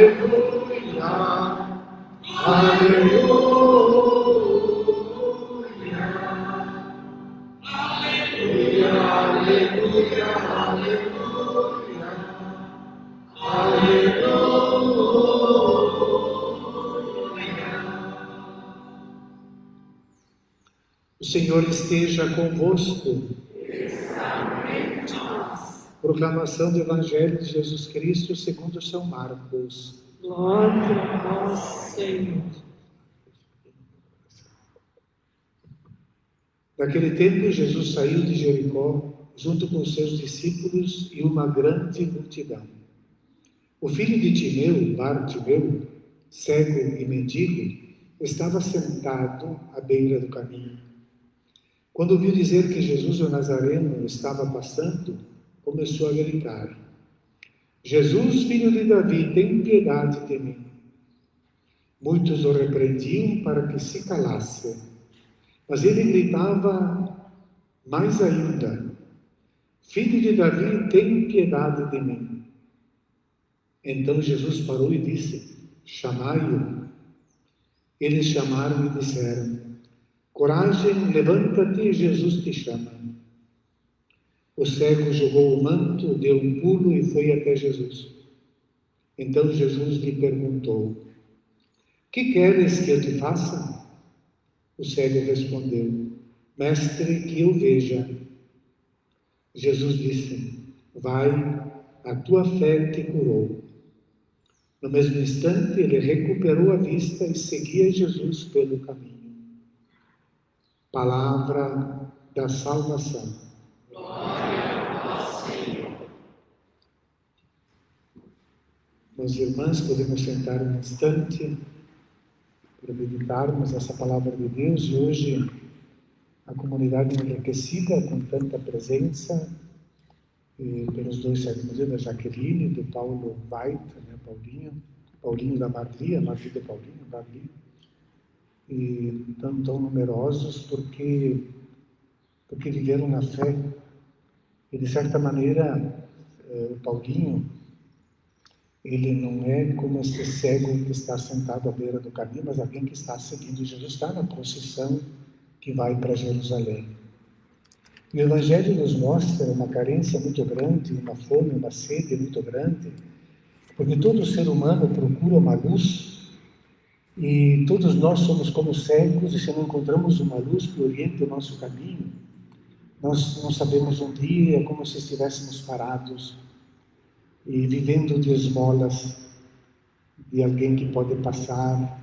O Senhor esteja convosco. Proclamação do Evangelho de Jesus Cristo segundo São Marcos. Glória a vós, Senhor. Naquele tempo, Jesus saiu de Jericó, junto com seus discípulos e uma grande multidão. O filho de Timeu, Bartimeu, cego e mendigo, estava sentado à beira do caminho. Quando ouviu dizer que Jesus o Nazareno estava passando, começou a gritar: Jesus, filho de Davi, tem piedade de mim. Muitos o repreendiam para que se calasse, mas ele gritava mais ainda: Filho de Davi, tem piedade de mim. Então Jesus parou e disse: Chamai-o. Eles chamaram e disseram: Coragem, levanta-te, Jesus te chama. O cego jogou o manto, deu um pulo e foi até Jesus. Então Jesus lhe perguntou: Que queres que eu te faça? O cego respondeu: Mestre, que eu veja. Jesus disse: Vai, a tua fé te curou. No mesmo instante, ele recuperou a vista e seguia Jesus pelo caminho. Palavra da salvação. Glória a vós, Senhor. Meus irmãos, podemos sentar um instante para meditarmos essa palavra de Deus. E hoje a comunidade enriquecida com tanta presença pelos dois sétimos da Jaqueline, do Paulo Vaita, né, Paulinho da Marli, a Marli de Paulinho, Marli, e tão numerosos porque viveram na fé. E de certa maneira, o Paulinho, ele não é como esse cego que está sentado à beira do caminho, mas alguém que está seguindo Jesus, está na procissão que vai para Jerusalém. E o Evangelho nos mostra uma carência muito grande, uma fome, uma sede muito grande, porque todo ser humano procura uma luz, e todos nós somos como cegos, e se não encontramos uma luz que oriente o nosso caminho, nós não sabemos onde ir, é como se estivéssemos parados e vivendo de esmolas de alguém que pode passar.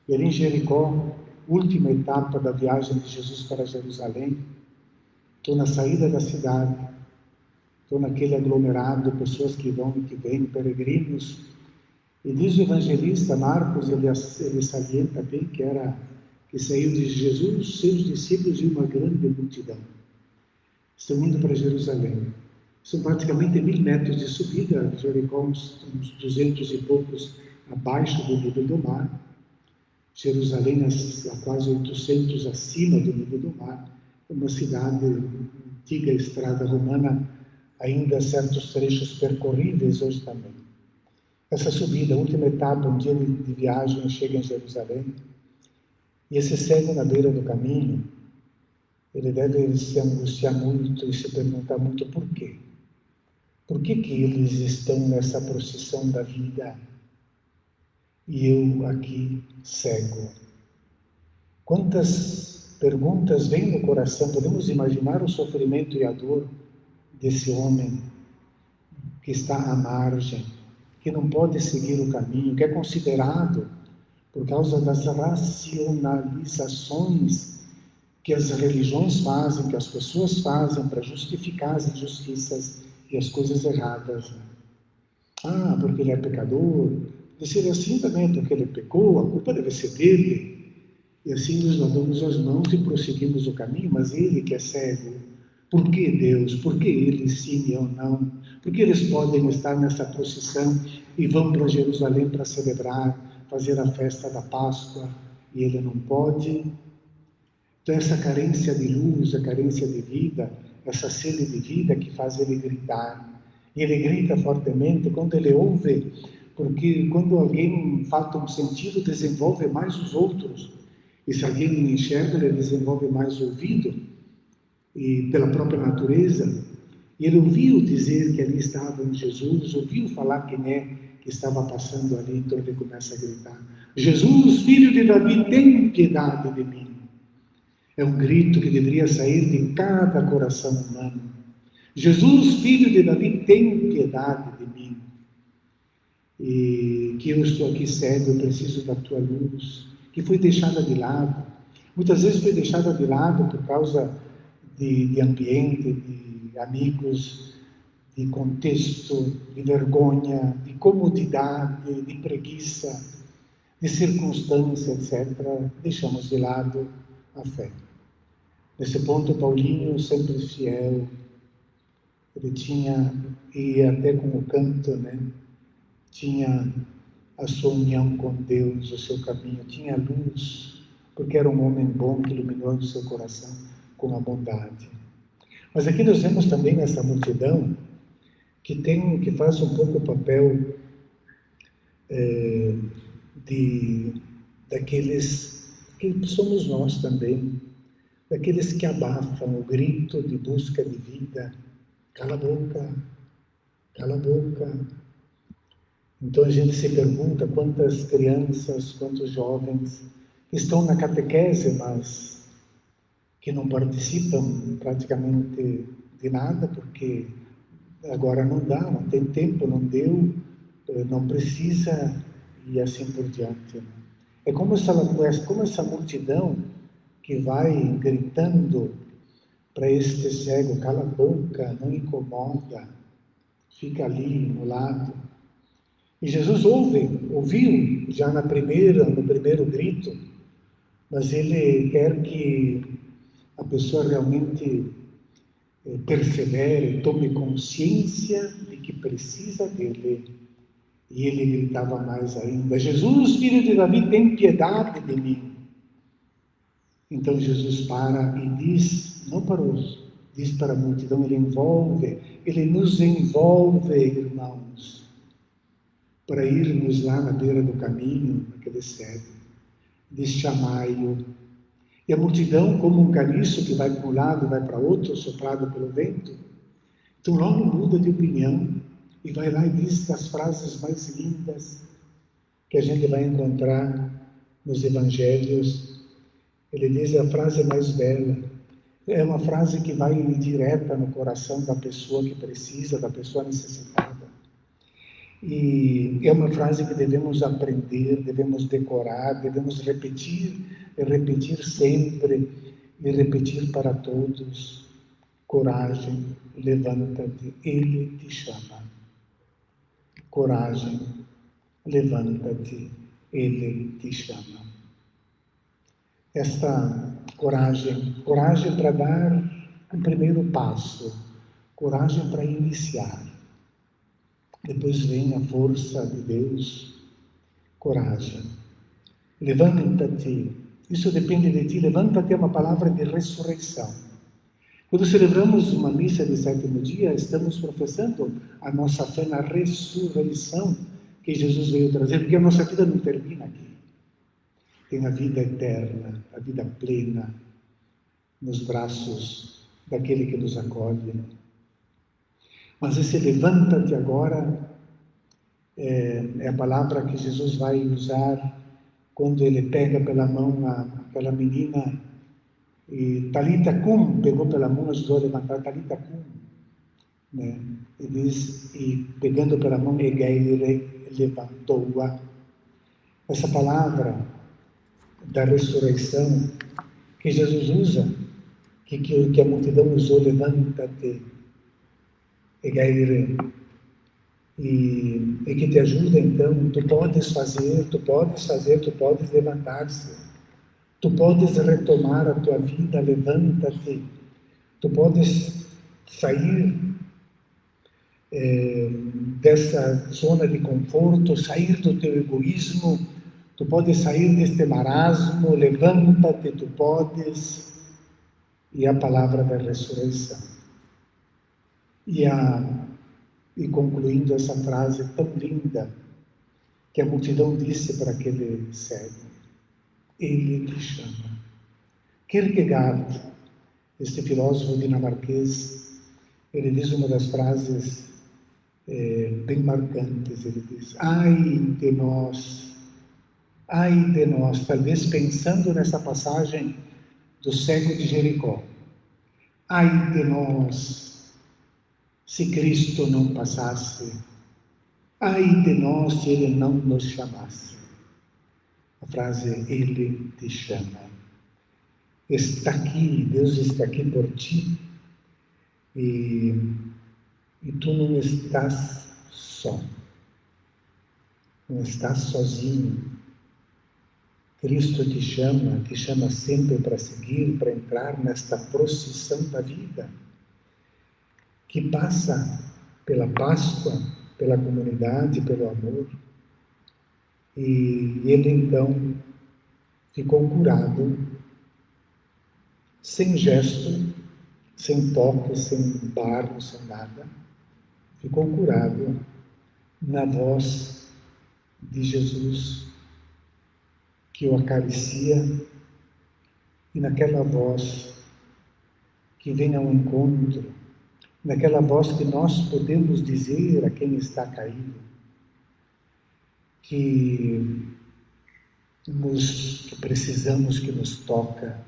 E ali em Jericó, última etapa da viagem de Jesus para Jerusalém, estou na saída da cidade, estou naquele aglomerado, pessoas que vão e que vêm, peregrinos. E diz o evangelista Marcos, ele salienta bem que saiu de Jesus, seus discípulos e uma grande multidão. Estão indo para Jerusalém. São praticamente 1000 metros de subida, Jericó uns 200 e poucos abaixo do nível do mar. Jerusalém a quase 800 acima do nível do mar. Uma cidade, antiga estrada romana, ainda certos trechos percorríveis hoje também. Essa subida, a última etapa, um dia de viagem, chega em Jerusalém, e esse cego na beira do caminho, ele deve se angustiar muito e se perguntar muito por quê. Por que eles estão nessa procissão da vida e eu aqui cego? Quantas perguntas vêm no coração? Podemos imaginar o sofrimento e a dor desse homem que está à margem, que não pode seguir o caminho, que é considerado, por causa das racionalizações que as religiões fazem, que as pessoas fazem para justificar as injustiças e as coisas erradas. Ah, porque ele é pecador. Deve ser assim também, porque ele pecou, a culpa deve ser dele. E assim nos lavamos as mãos e prosseguimos o caminho, mas ele que é cego, por que Deus? Por que ele sim e eu não? Por que eles podem estar nessa procissão e vão para Jerusalém para celebrar, fazer a festa da Páscoa, e ele não pode? Então essa carência de luz, a carência de vida, essa sede de vida que faz ele gritar. E ele grita fortemente quando ele ouve porque quando alguém falta um sentido, desenvolve mais os outros. E se alguém enxerga, ele desenvolve mais o ouvido, e pela própria natureza. E ele ouviu dizer que ali estava um Jesus, ouviu falar quem é que estava passando ali, então ele começa a gritar: Jesus, filho de Davi, tem piedade de mim. É um grito que deveria sair de cada coração humano. Jesus, filho de Davi, tem piedade de mim. E que eu estou aqui cego, eu preciso da tua luz, que foi deixada de lado. Muitas vezes foi deixada de lado por causa de ambiente, de amigos, de contexto, de vergonha, de comodidade, de preguiça, de circunstância, etc. Deixamos de lado a fé. Nesse ponto, Paulinho, sempre fiel, ele tinha, e até com o canto, né? Tinha a sua união com Deus, o seu caminho, tinha luz, porque era um homem bom que iluminou o seu coração com a bondade. Mas aqui nós vemos também essa multidão que faz um pouco o papel daqueles que somos nós também, daqueles que abafam o grito de busca de vida. Cala a boca, cala a boca. Então a gente se pergunta quantas crianças, quantos jovens estão na catequese, mas que não participam praticamente de nada, porque agora não dá, não tem tempo, não deu, não precisa, e assim por diante. É como essa multidão que vai gritando para este cego: cala a boca, não incomoda, fica ali no lado. E Jesus ouviu já no primeiro grito, mas ele quer que a pessoa realmente persevere, tome consciência de que precisa dele. E ele gritava mais ainda: Jesus, filho de Davi, tem piedade de mim. Então Jesus para e diz, não para diz para a multidão, ele nos envolve, irmãos, para irmos lá na beira do caminho, naquele cego. Diz: chamai-o. E a multidão, como um caniço que vai para um lado e vai para outro, soprado pelo vento, então logo muda de opinião e vai lá e diz as frases mais lindas que a gente vai encontrar nos evangelhos. Ele diz a frase mais bela. É uma frase que vai direta no coração da pessoa que precisa, da pessoa necessitada. E é uma frase que devemos aprender, devemos decorar, devemos repetir e repetir sempre, e repetir para todos: coragem, levanta-te, Ele te chama. Coragem, levanta-te, Ele te chama. Esta coragem para dar um primeiro passo, coragem para iniciar. Depois vem a força de Deus, coragem. Levanta-te, isso depende de ti. Levanta-te é uma palavra de ressurreição. Quando celebramos uma missa de sétimo dia, estamos professando a nossa fé na ressurreição que Jesus veio trazer, porque a nossa vida não termina aqui. Tem a vida eterna, a vida plena, nos braços daquele que nos acolhe. Mas esse levanta-te agora é a palavra que Jesus vai usar quando ele pega pela mão aquela menina e Talita cum, pegou pela mão, ajudou a levantar, Talita cum, né? E diz, e pegando pela mão, Egeire, levantou-a. Essa palavra da ressurreição que Jesus usa, que a multidão usou, levanta-te, Egeire, e que te ajuda. Então, tu podes levantar-se, tu podes retomar a tua vida, levanta-te, tu podes sair dessa zona de conforto, sair do teu egoísmo, tu podes sair deste marasmo, levanta-te, tu podes. E a palavra da ressurreição. E concluindo essa frase tão linda, que a multidão disse para aquele cego: Ele te chama. Kierkegaard, este filósofo dinamarquês, ele diz uma das frases bem marcantes. Ele diz: ai de nós, talvez pensando nessa passagem do cego de Jericó. Ai de nós, se Cristo não passasse. Ai de nós, se Ele não nos chamasse. A frase: Ele te chama. Está aqui, Deus está aqui por ti. E tu não estás só. Não estás sozinho. Cristo te chama sempre para seguir, para entrar nesta procissão da vida, que passa pela Páscoa, pela comunidade, pelo amor. E ele então ficou curado, sem gesto, sem toque, sem barro, sem nada. Ficou curado na voz de Jesus, que o acaricia, e naquela voz que vem ao encontro, naquela voz que nós podemos dizer a quem está caído, que precisamos, que nos toca,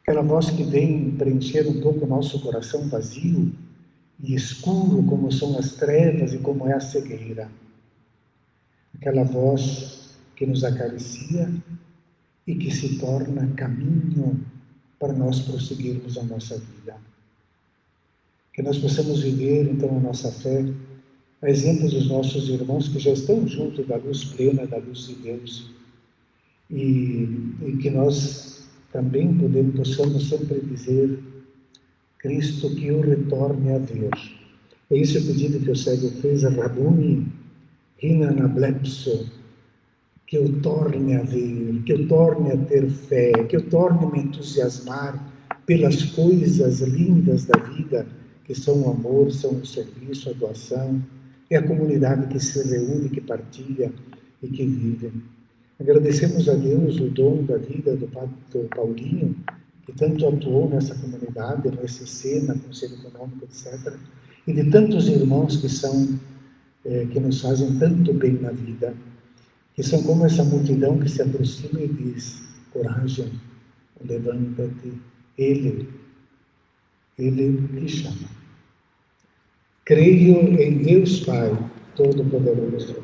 aquela voz que vem preencher um pouco o nosso coração vazio e escuro, como são as trevas e como é a cegueira. Aquela voz que nos acaricia e que se torna caminho para nós prosseguirmos a nossa vida. Que nós possamos viver, então, a nossa fé, a exemplo dos nossos irmãos que já estão junto da luz plena, da luz de Deus, e que nós também possamos sempre dizer: Cristo, que eu retorne a ver. É esse o pedido que o cego fez a Rabuni, Hina Nablepso, que eu torne a ver, que eu torne a ter fé, que eu torne a me entusiasmar pelas coisas lindas da vida, que são o amor, são o serviço, a doação, é a comunidade que se reúne, que partilha e que vive. Agradecemos a Deus o dom da vida do Paulinho, que tanto atuou nessa comunidade, no SC, na Conselho Econômico, etc., e de tantos irmãos que nos fazem tanto bem na vida, que são como essa multidão que se aproxima e diz: coragem, levanta-te, Ele te chama. Creio em Deus Pai Todo-Poderoso,